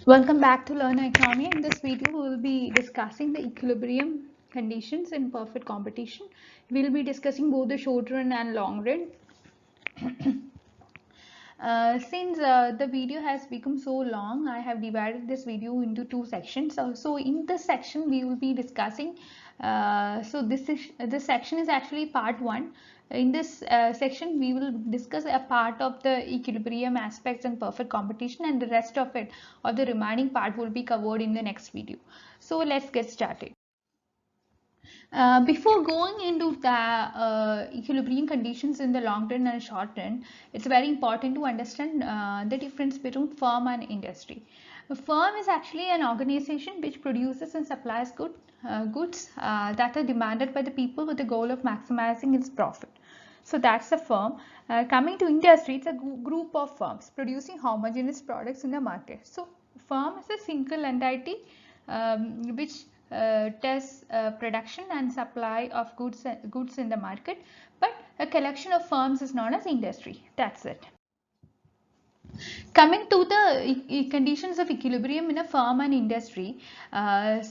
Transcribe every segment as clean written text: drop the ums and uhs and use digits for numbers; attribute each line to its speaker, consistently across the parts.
Speaker 1: Welcome back to Learn Economy. In this video, we will be discussing the equilibrium conditions in perfect competition. We will be discussing both the short run and long run. Since the video has become so long, I have divided this video into two sections. So in this section, we will be discussing. This section is actually part one. In this section, we will discuss a part of the equilibrium aspects and perfect competition, and the rest of it, or the remaining part, will be covered in the next video. So let's get started. Before going into the equilibrium conditions in the long run and short run, it's very important to understand the difference between firm and industry. A firm is actually an organization which produces and supplies goods that are demanded by the people with the goal of maximizing its profit. So that's a firm. Coming to industry, it's a group of firms producing homogeneous products in the market. So firm is a single entity which tests production and supply of goods in the market, but a collection of firms is known as industry. That's it. Coming to the conditions of equilibrium in a firm and industry, here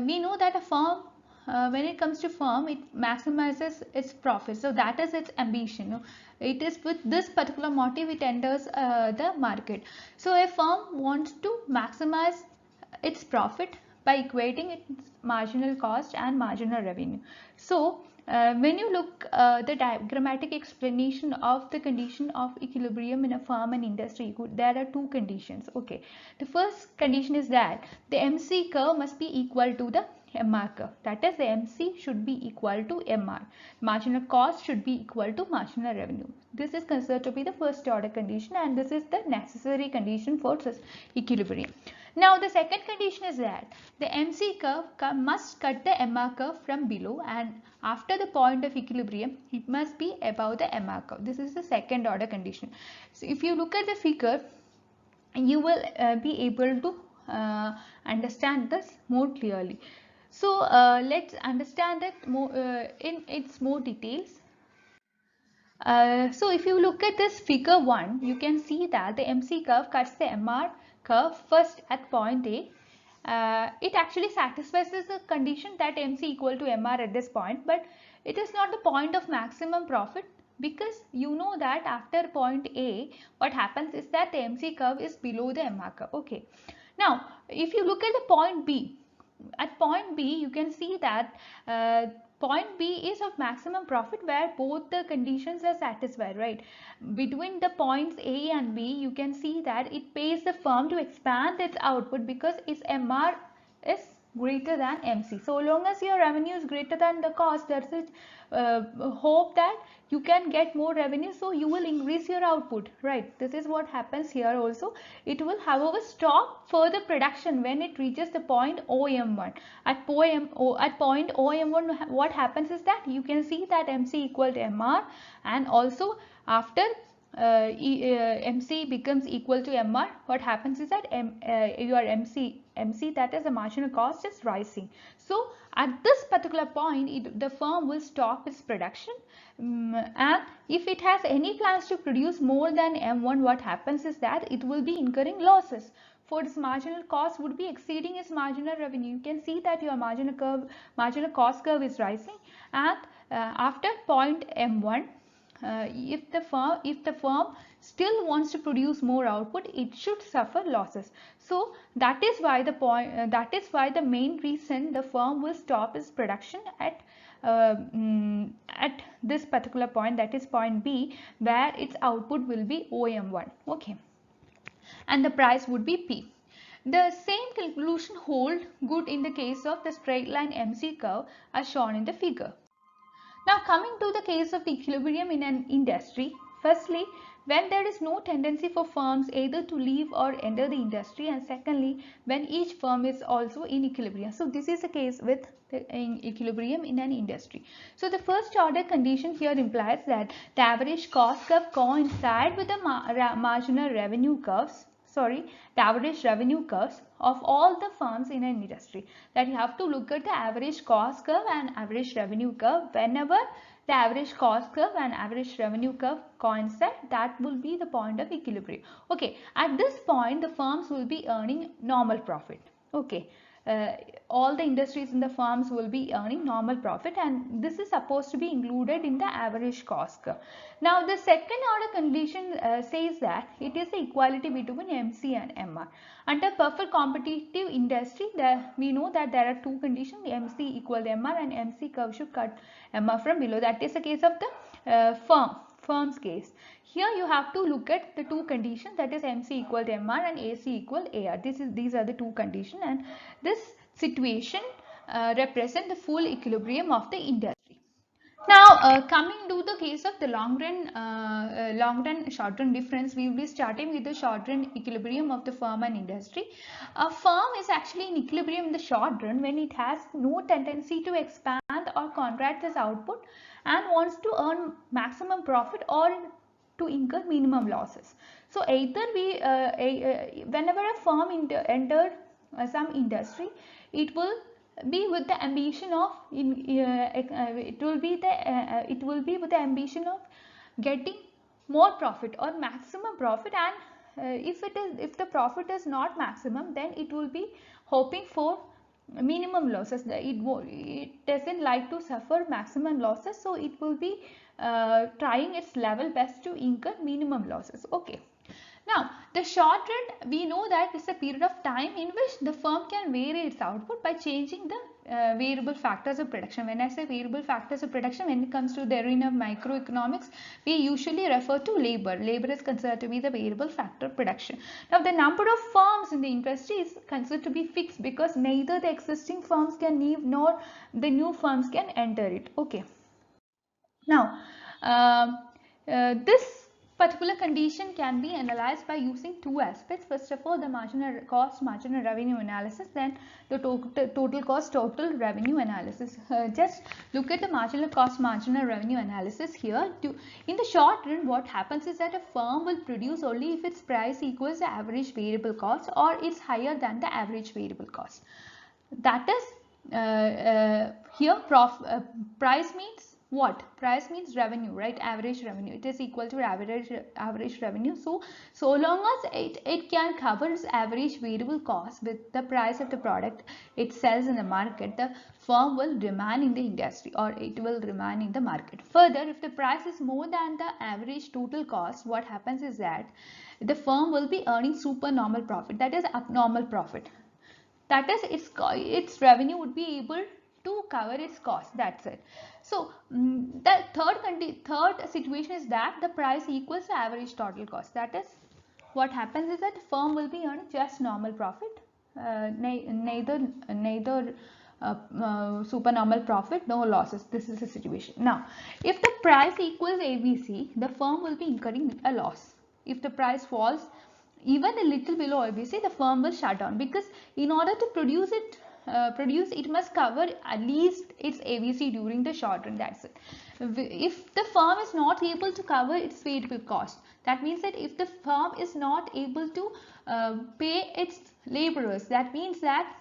Speaker 1: we know that a firm, when it comes to firm, it maximizes its profit. So that is its ambition. It is with this particular motive it enters the market. So a firm wants to maximize its profit by equating its marginal cost and marginal revenue. So when you look the diagrammatic explanation of the condition of equilibrium in a firm and industry, there are two conditions. Okay, the first condition is that the MC curve must be equal to the MR curve. That is, the MC should be equal to MR. Marginal cost should be equal to marginal revenue. This is considered to be the first order condition, and this is the necessary condition for equilibrium. Now the second condition is that the MC curve must cut the MR curve from below, and after the point of equilibrium it must be above the MR curve. This is the second order condition. So if you look at the figure, you will be able to understand this more clearly. So let's understand it more in its more details. So if you look at this figure 1, you can see that the MC curve cuts the MR curve first at point A. It actually satisfies the condition that MC equal to MR at this point, but it is not the point of maximum profit, because you know that after point A, what happens is that the MC curve is below the MR curve. Okay. Now, if you look at the point B, at point B, you can see that point B is of maximum profit where both the conditions are satisfied, right? Between the points A and B, you can see that it pays the firm to expand its output because its MR is greater than MC. So long as your revenue is greater than the cost, there's a hope that you can get more revenue, so you will increase your output, right? This is what happens here also. It will, however, stop further production when it reaches the point OM1. At point OM1, what happens is that you can see that MC equal to MR, and also after MC becomes equal to MR, what happens is that your MC, that is the marginal cost, is rising. So at this particular point, the firm will stop its production, and if it has any plans to produce more than M1, what happens is that it will be incurring losses, for its marginal cost would be exceeding its marginal revenue. You can see that your marginal cost curve is rising, and after point M1, if the firm still wants to produce more output, it should suffer losses. So that is why the main reason the firm will stop its production at this particular point, that is point B, where its output will be OM1. Okay, and the price would be P. The same conclusion hold good in the case of the straight line MC curve as shown in the figure. Now coming to the case of the equilibrium in an industry, firstly, when there is no tendency for firms either to leave or enter the industry, and secondly, when each firm is also in equilibrium. So this is the case with the equilibrium in an industry. So the first order condition here implies that the average cost curve coincide with the marginal revenue curves, the average revenue curves of all the firms in an industry. That you have to look at the average cost curve and average revenue curve whenever the average cost curve and average revenue curve coincide, that will be the point of equilibrium. Okay, at this point the firms will be earning normal profit. Okay, all the industries in the firms will be earning normal profit, and this is supposed to be included in the average cost curve. Now the second order condition says that it is the equality between MC and MR. Under perfect competitive industry, we know that there are two conditions: MC equal MR and MC curve should cut MR from below. That is the case of the firm's case. Here you have to look at the two conditions, that is MC equal to MR and AC equal AR. These are the two conditions, and this situation represent the full equilibrium of the industry. Now coming to the case of the long run short run difference, we will be starting with the short run equilibrium of the firm and industry. A firm is actually in equilibrium in the short run when it has no tendency to expand or contract its output and wants to earn maximum profit or to incur minimum losses. So either whenever a firm enter some industry, it will be with the ambition of it will be with the ambition of getting more profit or maximum profit, and if the profit is not maximum, then it will be hoping for minimum losses. It doesn't like to suffer maximum losses, so it will be trying its level best to incur minimum losses. Okay. Now, the short run, we know that it's a period of time in which the firm can vary its output by changing the variable factors of production. When I say variable factors of production, when it comes to the arena of microeconomics, we usually refer to labor. Labor is considered to be the variable factor of production. Now, the number of firms in the industry is considered to be fixed because neither the existing firms can leave nor the new firms can enter it. Okay. Now, this particular condition can be analyzed by using two aspects. First of all, the marginal cost, marginal revenue analysis, then the total cost, total revenue analysis. Just look at the marginal cost, marginal revenue analysis here. In the short run, what happens is that a firm will produce only if its price equals the average variable cost or it's higher than the average variable cost. That is here price means what? Price means revenue, right? Average revenue. It is equal to average revenue. So long as it can cover its average variable cost with the price of the product it sells in the market, the firm will remain in the industry or it will remain in the market. Further, if the price is more than the average total cost, what happens is that the firm will be earning supernormal profit, that is abnormal profit. That is, its revenue would be able to cover its cost. That's it. So the third situation is that the price equals the average total cost. That is, what happens is that the firm will be earning just normal profit, neither supernormal profit, no losses. This is the situation. Now, if the price equals ABC, the firm will be incurring a loss. If the price falls even a little below ABC, the firm will shut down, because in order to produce it must cover at least its ABC during the short run. That's it. If the firm is not able to cover its variable cost, that means that if the firm is not able to pay its laborers, that means that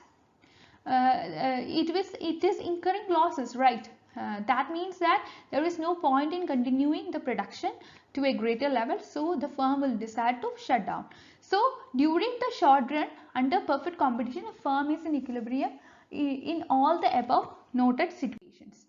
Speaker 1: it is incurring losses, right? That means that there is no point in continuing the production to a greater level, so the firm will decide to shut down. So during the short run, under perfect competition, a firm is in equilibrium in all the above noted situations.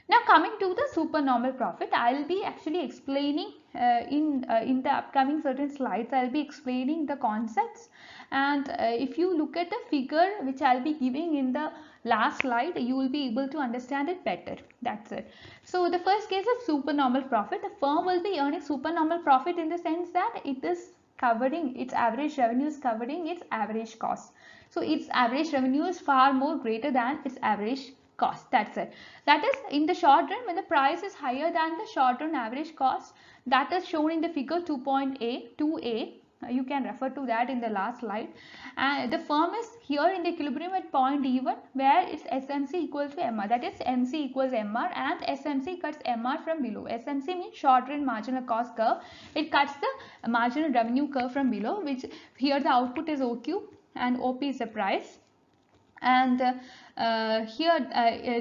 Speaker 1: Now coming to the supernormal profit, I will be actually explaining in the upcoming certain slides. I will be explaining the concepts, and if you look at the figure which I will be giving in the last slide, you will be able to understand it better. That's it. So the first case of supernormal profit, the firm will be earning supernormal profit in the sense that it is covering its average revenue, is covering its average cost. So its average revenue is far more greater than its average cost. That's it. That is, in the short run, when the price is higher than the short run average cost, that is shown in the figure 2.2a. You can refer to that in the last slide. And the firm is here in the equilibrium at point E1, where its SMC equals to MR. That is, MC equals MR and SMC cuts MR from below. SMC means short run marginal cost curve. It cuts the marginal revenue curve from below, which here the output is OQ and OP is the price. And here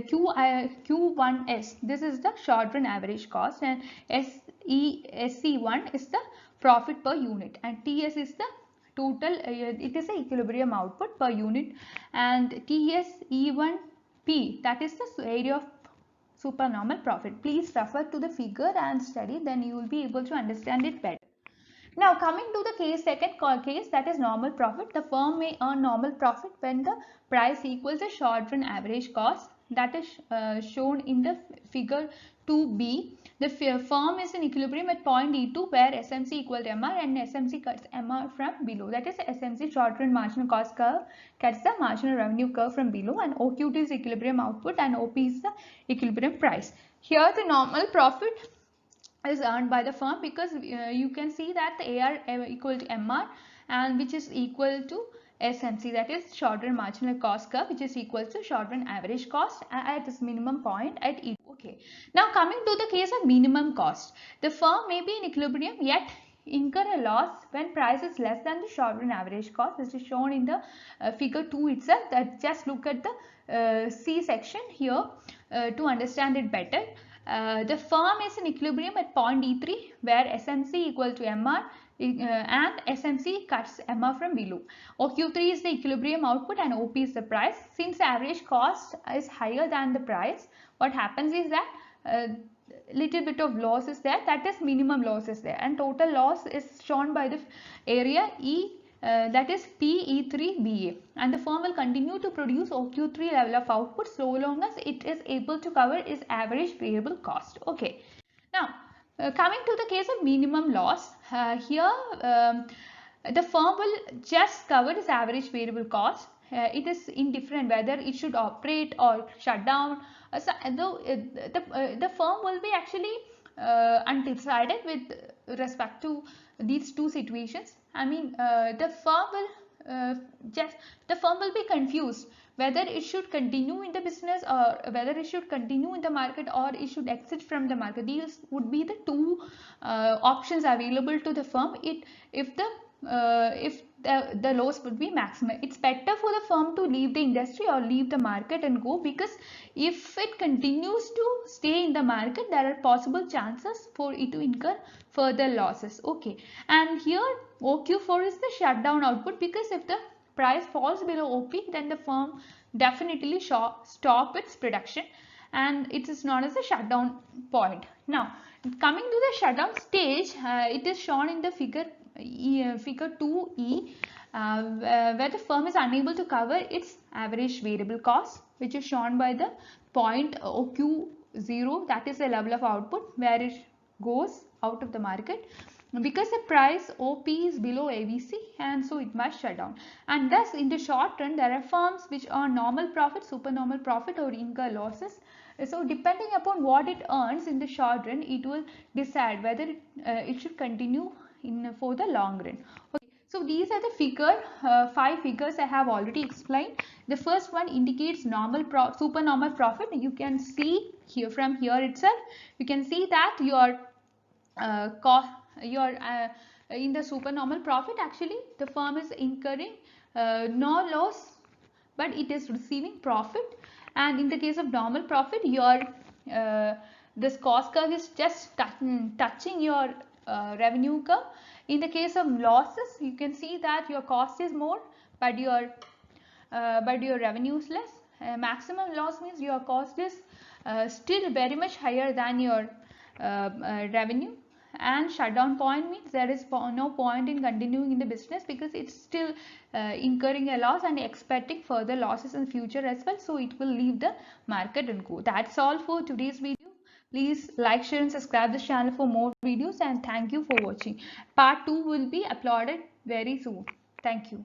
Speaker 1: Q1S, this is the short run average cost, and SC1 is the profit per unit, and TS is the total, it is the equilibrium output per unit, and TSE1P, that is the area of supernormal profit. Please refer to the figure and study, then you will be able to understand it better. Now coming to the second case, that is normal profit. The firm may earn normal profit when the price equals the short run average cost, that is shown in the figure 2b. The firm is in equilibrium at point E2 where SMC equal to MR and SMC cuts MR from below. That is SMC short run marginal cost curve cuts the marginal revenue curve from below, and OQ2 is equilibrium output and OP is the equilibrium price. Here the normal profit is earned by the firm because you can see that the AR equal to MR, and which is equal to SMC, that is short run marginal cost curve, which is equal to short run average cost at this minimum point at E2. Okay. Now coming to the case of minimum cost, the firm may be in equilibrium yet incur a loss when price is less than the short run average cost. This is shown in the figure 2 itself. That just look at the C section here to understand it better. The firm is in equilibrium at point E3 where SMC equal to MR and SMC cuts MR from below. OQ3 is the equilibrium output and OP is the price. Since the average cost is higher than the price, what happens is that little bit of loss is there, that is minimum loss is there, and total loss is shown by the area E, that is PE3BA, and the firm will continue to produce OQ3 level of output so long as it is able to cover its average variable cost. Okay. Now coming to the case of minimum loss, here the firm will just cover its average variable cost. It is indifferent whether it should operate or shut down. So the firm will be actually undecided with respect to these two situations. I mean, the firm will be confused whether it should continue in the business or whether it should continue in the market or it should exit from the market. These would be the two options available to the firm. If the loss would be maximum, it's better for the firm to leave the industry or leave the market and go, because if it continues to stay in the market, there are possible chances for it to incur further losses. Okay, and here OQ4 is the shutdown output, because if the price falls below OP, then the firm definitely stop its production, and it is known as the shutdown point. Now coming to the shutdown stage, it is shown in the figure 2E, where the firm is unable to cover its average variable cost, which is shown by the point OQ0, that is the level of output where it goes out of the market, because the price OP is below ABC, and so it must shut down. And thus in the short run there are firms which earn normal profit, supernormal profit, or incur losses. So depending upon what it earns in the short run, it will decide whether it should continue for the long run. Okay, so these are the 5 figures I have already explained. The first one indicates supernormal profit. You can see here, from here itself, you can see that your in the supernormal profit, actually the firm is incurring no loss, but it is receiving profit. And in the case of normal profit, your this cost curve is just touching your revenue curve. In the case of losses, you can see that your cost is more, but your revenue is less. Maximum loss means your cost is still very much higher than your revenue. And shutdown point means there is no point in continuing in the business, because it's still incurring a loss and expecting further losses in the future as well, so it will leave the market and go. That's all for today's video. Please like, share and subscribe this channel for more videos, and thank you for watching. Part 2 will be uploaded very soon. Thank you.